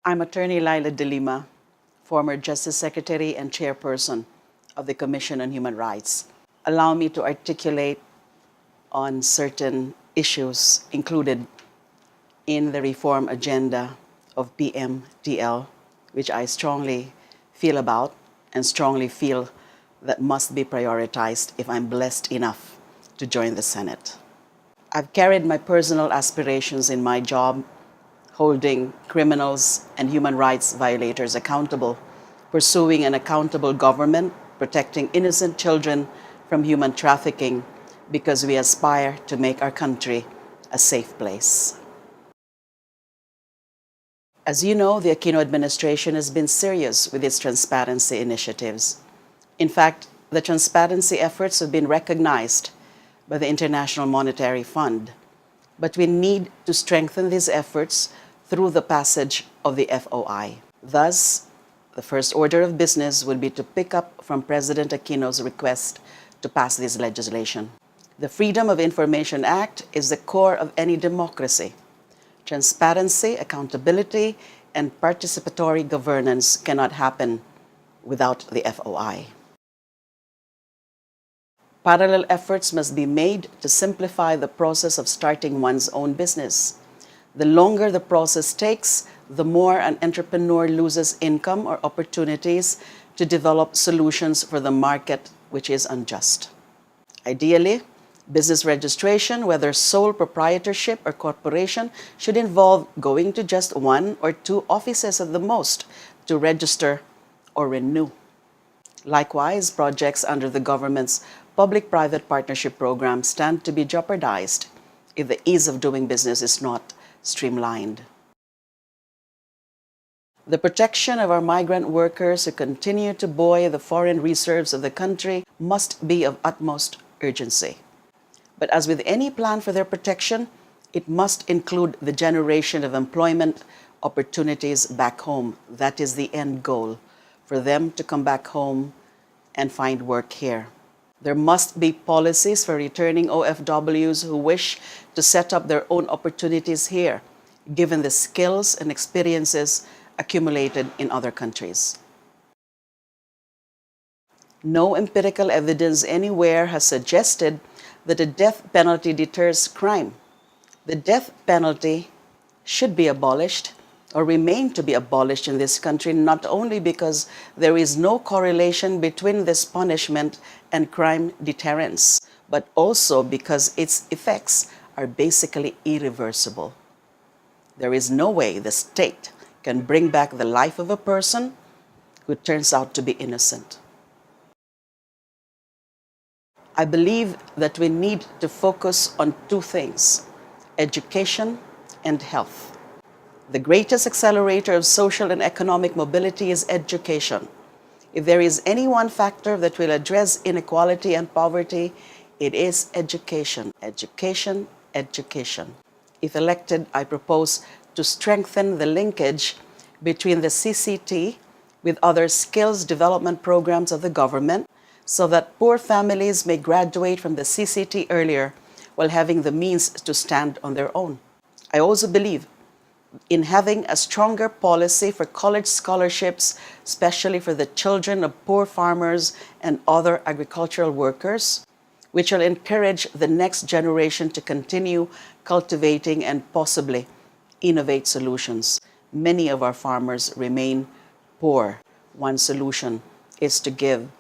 I'm Attorney Leila de Lima, former Justice Secretary and Chairperson of the Commission on Human Rights. Allow me to articulate on certain issues included in the reform agenda of PMDL, which I strongly feel about and strongly feel that must be prioritized if I'm blessed enough to join the Senate. I've carried my personal aspirations in my job, holding criminals and human rights violators accountable, pursuing an accountable government, protecting innocent children from human trafficking, because we aspire to make our country a safe place. As you know, the Aquino administration has been serious with its transparency initiatives. In fact, the transparency efforts have been recognized by the International Monetary Fund, but we need to strengthen these efforts through the passage of the FOI. Thus, the first order of business would be to pick up from President Aquino's request to pass this legislation. The Freedom of Information Act is the core of any democracy. Transparency, accountability, and participatory governance cannot happen without the FOI. Parallel efforts must be made to simplify the process of starting one's own business. The longer the process takes, the more an entrepreneur loses income or opportunities to develop solutions for the market, which is unjust. Ideally, business registration, whether sole proprietorship or corporation, should involve going to just 1 or 2 offices at the most to register or renew. Likewise, projects under the government's public-private partnership program stand to be jeopardized if the ease of doing business is not streamlined. The protection of our migrant workers who continue to buoy the foreign reserves of the country must be of utmost urgency. But as with any plan for their protection, it must include the generation of employment opportunities back home. That is the end goal, for them to come back home and find work here. There must be policies for returning OFWs who wish to set up their own opportunities here, given the skills and experiences accumulated in other countries. No empirical evidence anywhere has suggested that the death penalty deters crime. The death penalty should be abolished or remain to be abolished in this country, not only because there is no correlation between this punishment and crime deterrence, but also because its effects are basically irreversible. There is no way the state can bring back the life of a person who turns out to be innocent. I believe that we need to focus on 2 things: education and health. The greatest accelerator of social and economic mobility is education. If there is any one factor that will address inequality and poverty, it is education. Education, education. If elected, I propose to strengthen the linkage between the CCT with other skills development programs of the government, so that poor families may graduate from the CCT earlier while having the means to stand on their own. I also believe in having a stronger policy for college scholarships, especially for the children of poor farmers and other agricultural workers, which will encourage the next generation to continue cultivating and possibly innovate solutions. Many of our farmers remain poor. One solution is to give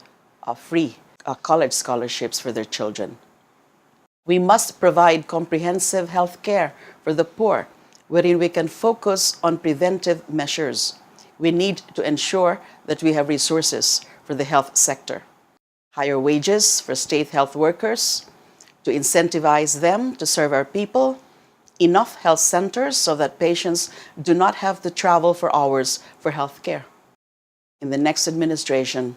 free college scholarships for their children. We must provide comprehensive health care for the poor, wherein we can focus on preventive measures. We need to ensure that we have resources for the health sector. Higher wages for state health workers, to incentivize them to serve our people, enough health centers so that patients do not have to travel for hours for health care. In the next administration,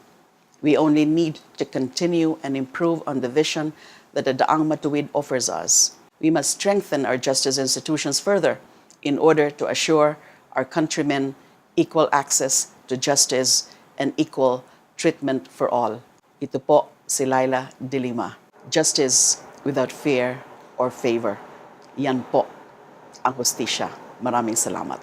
we only need to continue and improve on the vision that the Daang Matuwid offers us. We must strengthen our justice institutions further in order to assure our countrymen equal access to justice and equal treatment for all. Ito po si Leila de Lima. Justice without fear or favor. Yan po ang hustisya. Maraming salamat.